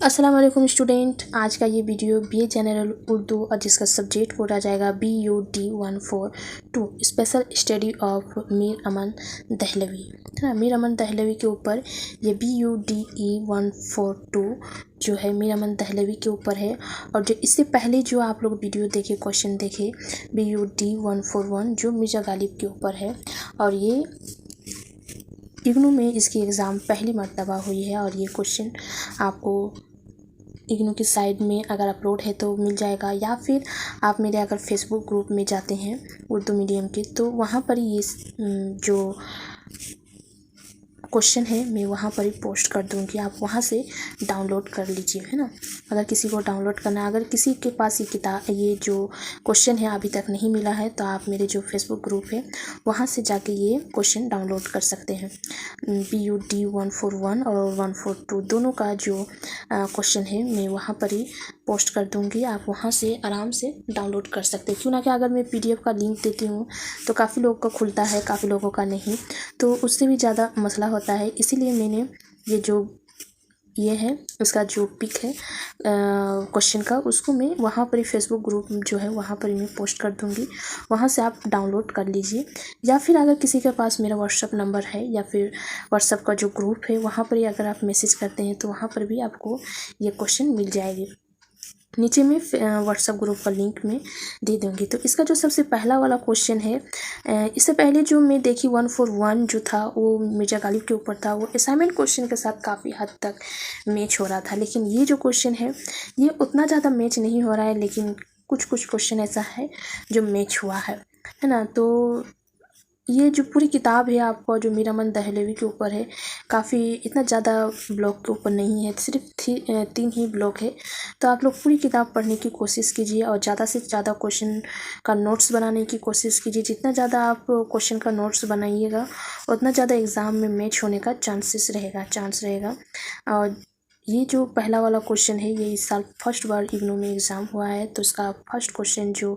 अस्सलाम वालेकुम स्टूडेंट। आज का ये वीडियो बीए जनरल उर्दू और जिसका सब्जेक्ट बोला जाएगा BUD 142 special study of Mir Aman Dehlavi, है ना। मीर अमन दहलवी के ऊपर ये BUDE 142 जो है मीर अमन दहलवी के ऊपर है। और जो इससे पहले जो आप लोग वीडियो देखे, क्वेश्चन देखे BUD 141 जो मिर्ज़ा गालिब के ऊपर है। और ये इग्नू में इसकी एग्ज़ाम पहली मर्तबा हुई है। और ये क्वेश्चन आपको इग्नू की साइड में अगर अपलोड है तो मिल जाएगा, या फिर आप मेरे अगर फेसबुक ग्रुप में जाते हैं उर्दू मीडियम के तो वहाँ पर ये जो क्वेश्चन है मैं वहाँ पर ही पोस्ट कर दूँगी, आप वहाँ से डाउनलोड कर लीजिए, है ना। अगर किसी को डाउनलोड करना है, अगर किसी के पास ये किताब ये जो क्वेश्चन है अभी तक नहीं मिला है तो आप मेरे जो फेसबुक ग्रुप है वहाँ से जाके ये क्वेश्चन डाउनलोड कर सकते हैं। BUD 141 और 142 दोनों का जो क्वेश्चन है मैं वहाँ पर ही पोस्ट कर दूँगी, आप वहाँ से आराम से डाउनलोड कर सकते हैं। क्यों ना कि अगर मैं PDF का लिंक देती हूँ तो काफ़ी लोगों का खुलता है, काफ़ी लोगों का नहीं, तो उससे भी ज़्यादा मसला होता है। इसीलिए मैंने ये जो ये है उसका जो पिक है क्वेश्चन का, उसको मैं वहाँ पर ही फेसबुक ग्रुप जो है वहाँ पर ही मैं पोस्ट कर दूँगी, वहाँ से आप डाउनलोड कर लीजिए। या फिर अगर किसी के पास मेरा व्हाट्सअप नंबर है या फिर व्हाट्सअप का जो ग्रुप है वहाँ पर ही अगर आप मैसेज करते हैं तो वहाँ पर भी आपको ये क्वेश्चन मिल जाएगी। नीचे में व्हाट्सअप ग्रुप का लिंक में दे दूँगी। तो इसका जो सबसे पहला वाला क्वेश्चन है, इससे पहले जो मैं देखी 141 जो था वो मिर्ज़ा गालिब के ऊपर था, वो असाइनमेंट क्वेश्चन के साथ काफ़ी हद तक मैच हो रहा था। लेकिन ये जो क्वेश्चन है ये उतना ज़्यादा मैच नहीं हो रहा है, लेकिन कुछ कुछ क्वेश्चन ऐसा है जो मैच हुआ है ना। तो ये जो पूरी किताब है आपका जो मीर अमन दहलवी के ऊपर है, काफ़ी इतना ज़्यादा ब्लॉक के ऊपर नहीं है, सिर्फ 3 ही ब्लॉक है। तो आप लोग पूरी किताब पढ़ने की कोशिश कीजिए और ज़्यादा से ज़्यादा क्वेश्चन का नोट्स बनाने की कोशिश कीजिए। जितना ज़्यादा आप क्वेश्चन का नोट्स बनाइएगा उतना ज़्यादा एग्ज़ाम में मैच होने का चांस रहेगा। और ये जो पहला वाला क्वेश्चन है ये इस साल फर्स्ट बार इग्नू में एग्ज़ाम हुआ है। तो इसका फर्स्ट क्वेश्चन जो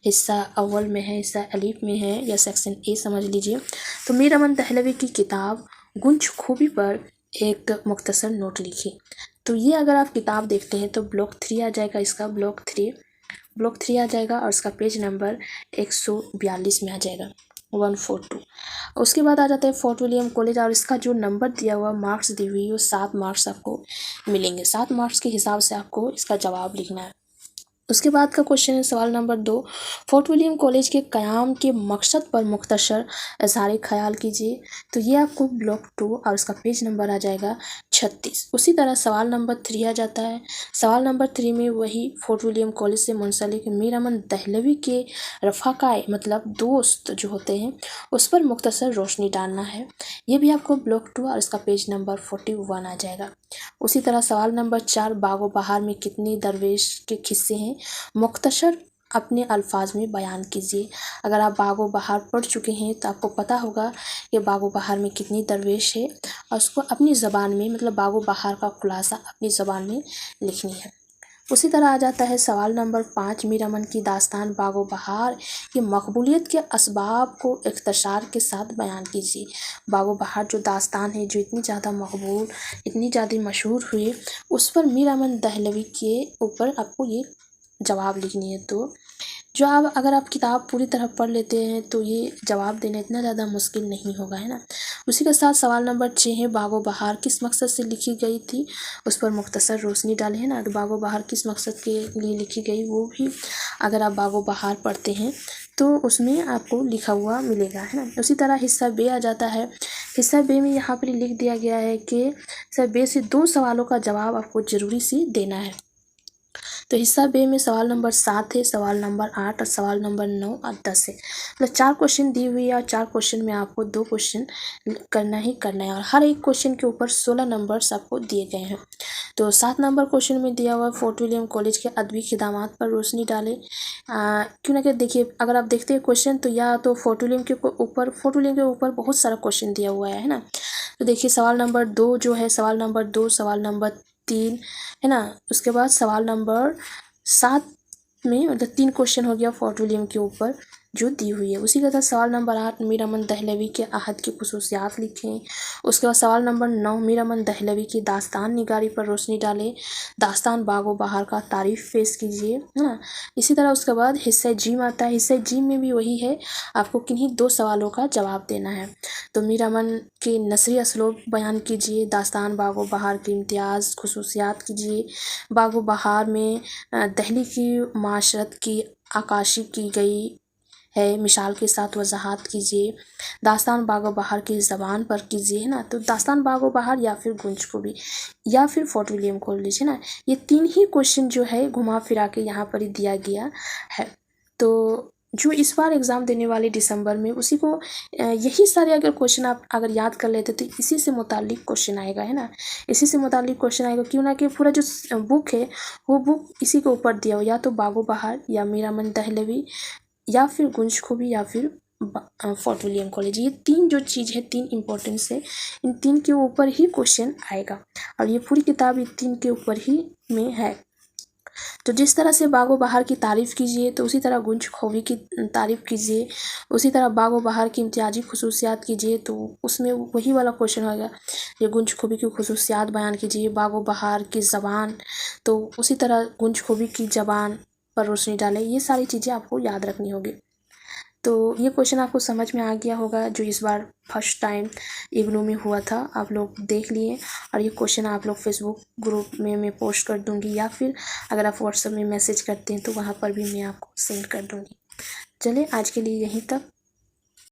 हिस्सा अव्वल में है, हिस्सा अलीफ में है या सेक्शन A समझ लीजिए। तो मीर अमन दहलवी की किताब गुंज खूबी पर एक मुख्तसर नोट लिखी। तो ये अगर आप किताब देखते हैं तो ब्लॉक 3 आ जाएगा, इसका ब्लॉक 3 आ जाएगा और इसका पेज नंबर 142 में आ जाएगा 142। उसके बाद आ जाता है फोर्ट विलियम कॉलेज और इसका जो नंबर दिया हुआ मार्क्स दी हुई है वो 7 मार्क्स आपको मिलेंगे। 7 मार्क्स के हिसाब से आपको इसका जवाब लिखना है। उसके बाद का क्वेश्चन है सवाल नंबर 2, फोर्ट विलियम कॉलेज के क़याम के मकसद पर मुख्तसर इज़हार ख्याल कीजिए। तो ये आपको ब्लॉक 2 और उसका पेज नंबर आ जाएगा 36। उसी तरह सवाल नंबर 3 आ जाता है। सवाल नंबर 3 में वही फोर्ट विलियम कॉलेज से मुंसलिक मीर अमन दहलवी के रफ़ाक़ाए मतलब दोस्त जो होते हैं उस पर मुख्तसर रोशनी डालना है। ये भी आपको ब्लॉक 2 और इसका पेज नंबर 41 आ जाएगा। उसी तरह सवाल नंबर 4, बागो बहार में कितनी दरवेश के किस्से हैं, मुख्तसर अपने अल्फाज में बयान कीजिए। अगर आप बागो बहार पढ़ चुके हैं तो आपको पता होगा कि बागो बहार में कितनी दरवेश है और उसको अपनी ज़बान में मतलब बागो बहार का खुलासा अपनी ज़बान में लिखनी है। उसी तरह आ जाता है सवाल नंबर 5, मीर अमन की दास्तान बागो बहार की मकबूलियत के असबाब को इख्तिसार के साथ बयान कीजिए। बागो बहार जो दास्तान है जो इतनी ज़्यादा मकबूल, इतनी ज़्यादा मशहूर हुई, उस पर मीर अमन दहलवी के ऊपर आपको ये जवाब लिखनी है। तो जो आप अगर आप किताब पूरी तरह पढ़ लेते हैं तो ये जवाब देना इतना ज़्यादा मुश्किल नहीं होगा, है ना। उसी के साथ सवाल नंबर 6 है, बागो बहार किस मकसद से लिखी गई थी, उस पर मुख्तसर रोशनी डाले, है ना। तो बागो बहार किस मकसद के लिए लिखी गई वो भी अगर आप बागो बहार पढ़ते हैं तो उसमें आपको लिखा हुआ मिलेगा, है ना। उसी तरह हिस्सा B आ जाता है। हिस्सा B में यहाँ पर लिख दिया गया है कि हिस्सा B से 2 सवालों का जवाब आपको ज़रूरी सी देना है। तो हिस्सा B में सवाल नंबर 7 है, सवाल नंबर 8 और सवाल नंबर 9 और 10 है। मतलब 4 क्वेश्चन दी हुई है और 4 क्वेश्चन में आपको 2 क्वेश्चन करना है और हर एक क्वेश्चन के ऊपर 16 नंबर्स आपको दिए गए हैं। तो 7 नंबर क्वेश्चन में दिया हुआ फोर्ट विलियम कॉलेज के अदबी खिदमात पर रोशनी डालें। क्यों ना कि देखिए अगर आप देखते हैं क्वेश्चन तो या तो फोर्ट विलियम के ऊपर बहुत सारा क्वेश्चन दिया हुआ है ना। तो देखिए सवाल नंबर 2 जो है, सवाल नंबर 2, सवाल नंबर 3, है ना। उसके बाद सवाल नंबर 7 में मतलब 3 क्वेश्चन हो गया फोर्ट विलियम के ऊपर। जो दी हुई है। उसी के साथ सवाल नंबर 8, मीर अमन दहलवी के अहद की खुसूसियात लिखें। उसके बाद सवाल नंबर 9, मीर अमन दहलवी की दास्तान निगारी पर रोशनी डालें। दास्तान बागो बहार का तारीफ पेश कीजिए, है ना। इसी तरह उसके बाद हिस्सा जीम आता है। हिस्सा जीम में भी वही है, आपको किन्हीं 2 सवालों का जवाब देना है। तो मीर अमन के नसरी असलूब बयान कीजिए। दास्तान बागो बहार के इम्तियाज़ खुसूसियात कीजिए। बागो बहार में दहली की माशरत की अक्कासी की गई है, मिसाल के साथ वजाहत कीजिए। दास्तान बागो बहार की ज़बान पर कीजिए, है ना। तो दास्तान बागो बहार या फिर गुंजकोबी या फिर फोर्ट विलियम खोल लीजिए ना। ये 3 ही क्वेश्चन जो है घुमा फिरा के यहाँ पर ही दिया गया है। तो जो इस बार एग्ज़ाम देने वाले दिसंबर में, उसी को यही सारे अगर क्वेश्चन आप अगर याद कर लेते तो इसी से मुतालिक क्वेश्चन आएगा, है ना। इसी से मुतालिक क्वेश्चन आएगा, क्यों ना कि पूरा जो बुक है वो बुक इसी के ऊपर दिया हो, या तो बागो बहार या मीर अमन दहलवी या फिर गुंजकोबी या फिर फोर्ट विलियम कॉलेज। ये 3 जो चीज़ है, 3 इम्पोर्टेंस है, इन 3 के ऊपर ही क्वेश्चन आएगा और ये पूरी किताब इन 3 के ऊपर ही में है। तो जिस तरह से बागो बहार की तारीफ़ कीजिए तो उसी तरह गुंजकोबी की तारीफ़ कीजिए। उसी तरह बागो बहार की इम्तियाजी खुसूसियात कीजिए, तो उसमें वही वाला क्वेश्चन हो गया। ये गुंजकोबी की खुसूसियात बयान कीजिए। बागो बहार की ज़बान, तो उसी तरह गुंजकोबी की ज़बान पर रोशनी डालें। ये सारी चीज़ें आपको याद रखनी होगी। तो ये क्वेश्चन आपको समझ में आ गया होगा, जो इस बार फर्स्ट टाइम इग्नू में हुआ था, आप लोग देख लिए। और ये क्वेश्चन आप लोग फेसबुक ग्रुप में मैं पोस्ट कर दूंगी, या फिर अगर आप व्हाट्सएप में मैसेज करते हैं तो वहाँ पर भी मैं आपको सेंड कर दूंगी। चलिए आज के लिए यहीं तक।